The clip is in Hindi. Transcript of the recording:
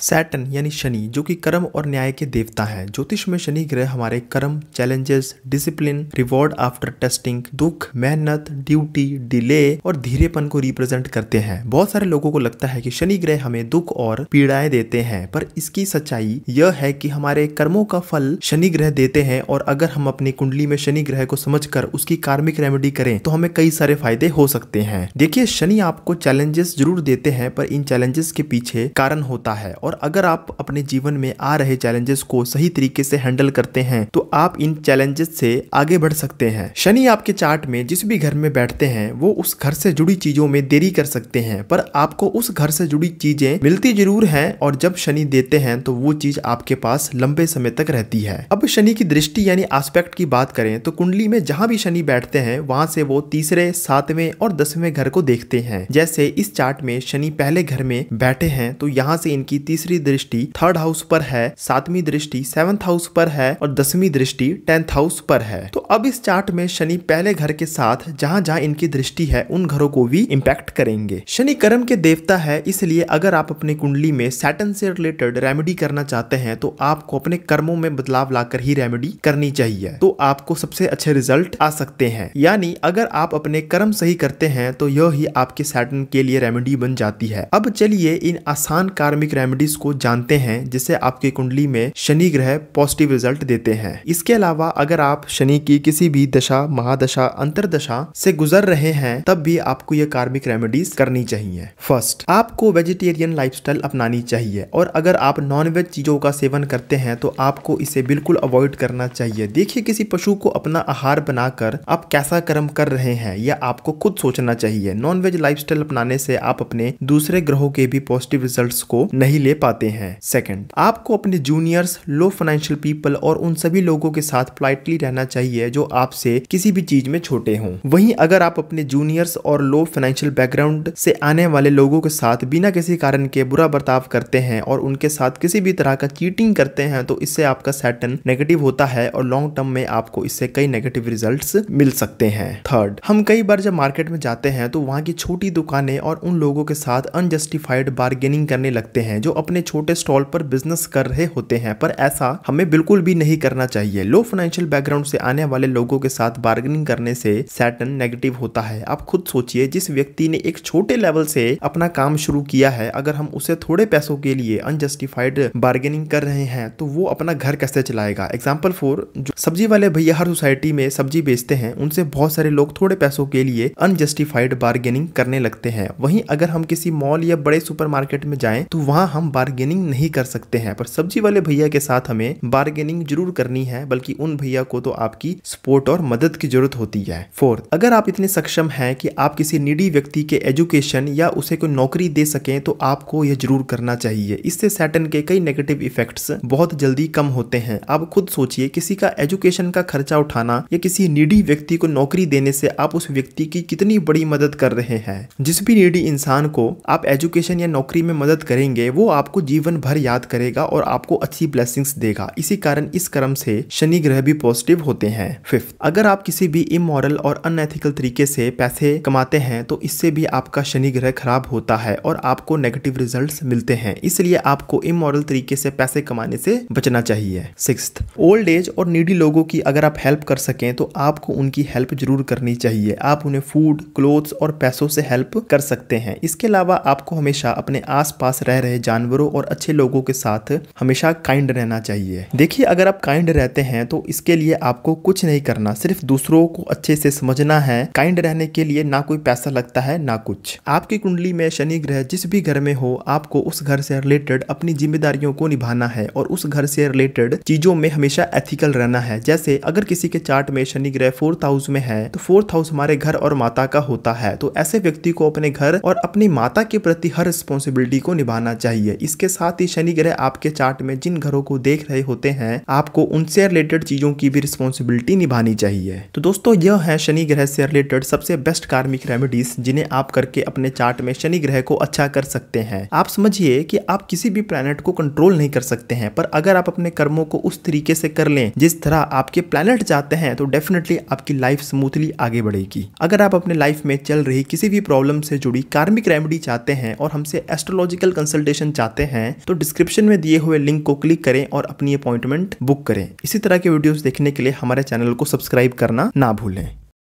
सैटर्न यानी शनि, जो कि कर्म और न्याय के देवता हैं। ज्योतिष में शनि ग्रह हमारे कर्म, challenges, discipline, reward after testing, दुख, मेहनत, ड्यूटी, डिले और धीरेपन को रिप्रेजेंट करते हैं। बहुत सारे लोगों को लगता है कि शनि ग्रह हमें दुख और पीड़ाएं देते हैं, पर इसकी सच्चाई यह है कि हमारे कर्मों का फल शनि ग्रह देते हैं, और अगर हम अपनी कुंडली में शनि ग्रह को समझकर उसकी कार्मिक रेमेडी करें तो हमें कई सारे फायदे हो सकते हैं। देखिए, शनि आपको चैलेंजेस जरूर देते हैं, पर इन चैलेंजेस के पीछे कारण होता है, और अगर आप अपने जीवन में आ रहे चैलेंजेस को सही तरीके से हैंडल करते हैं तो आप इन चैलेंजेस से आगे बढ़ सकते हैं। शनि आपके चार्ट में जिस भी घर में बैठते हैं वो उस घर से जुड़ी चीजों में देरी कर सकते हैं, पर आपको उस घर से जुड़ी चीजें मिलती जरूर हैं, और जब शनि देते हैं तो वो चीज आपके पास लंबे समय तक रहती है। अब शनि की दृष्टि यानी एस्पेक्ट की बात करें तो कुंडली में जहां भी शनि बैठते हैं वहां से वो तीसरे, 7वें और 10वें घर को देखते हैं। जैसे इस चार्ट में शनि पहले घर में बैठे हैं तो यहाँ से इनकी तीसरी दृष्टि 3rd हाउस पर है, 7वीं दृष्टि 7th हाउस पर है और 10वीं दृष्टि 10th हाउस पर है। तो अब इस चार्ट में शनि पहले घर के साथ जहां जहां इनकी दृष्टि है उन घरों को भी इंपैक्ट करेंगे। शनि कर्म के देवता है, इसलिए अगर आप अपनी कुंडली में सैटर्न से रिलेटेड रेमेडी करना चाहते हैं तो आपको अपने कर्मों में बदलाव लाकर ही रेमेडी करनी चाहिए, तो आपको सबसे अच्छे रिजल्ट आ सकते हैं। यानी अगर आप अपने कर्म सही करते हैं तो यह ही आपके सैटर्न के लिए रेमेडी बन जाती है। अब चलिए इन आसान कार्मिक रेमेडीज को जानते हैं जिससे आपकी कुंडली में शनि ग्रह पॉजिटिव रिजल्ट देते हैं। इसके अलावा अगर आप शनि की किसी भी दशा, महादशा, अंतरदशा से गुजर रहे हैं तब भी आपको यह कार्मिक रेमेडीज करनी चाहिए। फर्स्ट, आपको वेजिटेरियन लाइफस्टाइल अपनानी चाहिए, और अगर आप नॉनवेज चीजों का सेवन करते हैं तो आपको इसे बिल्कुल अवॉइड करना चाहिए। देखिए, किसी पशु को अपना आहार बनाकर आप कैसा कर्म कर रहे हैं यह आपको खुद सोचना चाहिए। नॉनवेज लाइफस्टाइल अपनाने से आप अपने दूसरे ग्रहों के भी पॉजिटिव रिजल्ट्स को नहीं ले पाते हैं। सेकंड, आपको अपने जूनियर्स, लो फाइनेंशियल पीपल और उन सभी लोगों के साथ पोलाइटली रहना चाहिए जो आपसे किसी भी चीज में छोटे हों। वहीं अगर आप अपने जूनियर्स और लो फाइनेंशियल बैकग्राउंड से आने वाले लोगों के साथ बिना किसी कारण के बुरा बर्ताव करते हैं और उनके साथ किसी भी तरह का चीटिंग करते हैं तो इससे आपका सैटर्न नेगेटिव होता है और लॉन्ग टर्म में आपको इससे कई नेगेटिव रिजल्ट्स मिल सकते हैं। थर्ड, हम कई बार जब मार्केट में जाते हैं तो वहां की छोटी दुकानें और उन लोगों के साथ अनजस्टिफाइड बार्गेनिंग करने लगते हैं जो अपने छोटे स्टॉल पर बिजनेस कर रहे होते हैं, पर ऐसा हमें बिल्कुल भी नहीं करना चाहिए। लो फाइनेंशियल बैकग्राउंड से आने वाले लोगों के साथ बार्गेनिंग करने से सैटर्न नेगेटिव होता है। आप खुद सोचिए, जिस व्यक्ति ने एक छोटे लेवल से अपना काम शुरू किया है, अगर हम उसे थोड़े पैसों के लिए अनजस्टिफाइड बार्गेनिंग कर रहे हैं तो वो अपना घर कैसे चलाएगा। एग्जाम्पल फॉर, जो सब्जी वाले भैया हर सोसाइटी में सब्जी बेचते हैं उनसे बहुत सारे लोग थोड़े पैसों के लिए अनजस्टिफाइड बार्गेनिंग करने लगते हैं। वहीं अगर हम किसी मॉल या बड़े सुपरमार्केट में जाएं तो वहां हम बार्गेनिंग नहीं कर सकते हैं, पर सब्जी वाले भैया के साथ हमें बार्गेनिंग जरूर करनी है, बल्कि उन भैया को तो आपकी सपोर्ट और मदद की जरूरत होती है। फोर्थ, अगर आप इतने सक्षम हैं कि आप किसी नीडी व्यक्ति के एजुकेशन या उसे कोई नौकरी दे सकें तो आपको यह जरूर करना चाहिए। इससे सैटर्न के कई नेगेटिव इफेक्ट्स बहुत जल्दी कम होते हैं। आप खुद सोचिए, किसी का एजुकेशन का खर्चा उठाना या किसी नीडी व्यक्ति को नौकरी देने से आप उस व्यक्ति की कितनी बड़ी मदद कर रहे हैं। जिस भी नीडी इंसान को आप एजुकेशन या नौकरी में मदद करेंगे वो आपको जीवन भर याद करेगा और आपको अच्छी ब्लेसिंग्स देगा। इसी कारण इस कर्म से शनि ग्रह भी पॉजिटिव होते हैं। फिफ्थ, अगर आप किसी भी इमोरल और अनएथिकल तरीके से पैसे कमाते हैं तो इससे भी आपका शनि ग्रह खराब होता है और आपको नेगेटिव रिजल्ट्स मिलते हैं, इसलिए आपको इमोरल तरीके से पैसे कमाने से बचना चाहिए। सिक्स्थ, ओल्ड एज और नीडी लोगों की अगर आप हेल्प कर सकें तो आपको उनकी हेल्प जरूर करनी चाहिए। आप उन्हें फूड, क्लोथ्स और पैसों से हेल्प कर सकते हैं। इसके अलावा आपको हमेशा अपने आसपास रह रहे जानवरों और अच्छे लोगों के साथ हमेशा काइंड रहना चाहिए। देखिए, अगर आप काइंड रहते हैं तो इसके लिए आपको कुछ नहीं करना, सिर्फ दूसरों को अच्छे से समझना है। काइंड रहने के लिए ना कोई पैसा लगता है ना कुछ। आपकी कुंडली में शनि ग्रह जिस भी घर में हो, आपको उस घर से रिलेटेड अपनी जिम्मेदारियों को निभाना है और उस घर से रिलेटेड चीजों में हमेशा एथिकल रहना है। जैसे अगर किसी के चार्ट में शनि ग्रह 4th हाउस में है तो 4th हाउस हमारे घर और माता का होता है, तो ऐसे व्यक्ति को अपने घर और अपनी माता के प्रति हर रिस्पॉन्सिबिलिटी को निभाना चाहिए। इसके साथ ही शनि ग्रह आपके चार्ट में जिन घरों को देख रहे होते हैं आपको उनसे रिलेटेड चीजों की भी रिस्पॉन्सिबिलिटी निभानी चाहिए। तो दोस्तों, यह है शनि ग्रह से रिलेटेड सबसे बेस्ट कार्मिक रेमेडीज जिन्हें आप करके अपने चार्ट में शनि ग्रह को अच्छा कर सकते हैं। आप समझिए कि आप किसी भी प्लैनेट को कंट्रोल नहीं कर सकते हैं, पर अगर आप अपने कर्मों को उस तरीके से कर लें जिस तरह आपके प्लैनेट चाहते हैं तो डेफिनेटली आपकी लाइफ स्मूथली आगे बढ़ेगी। अगर आप अपने लाइफ में चल रही किसी भी प्रॉब्लम से जुड़ी कार्मिक रेमेडी चाहते हैं और हमसे एस्ट्रोलॉजिकल कंसल्टेशन चाहते चाहते हैं तो डिस्क्रिप्शन में दिए हुए लिंक को क्लिक करें और अपनी अपॉइंटमेंट बुक करें। इसी तरह के वीडियोस देखने के लिए हमारे चैनल को सब्सक्राइब करना ना भूलें।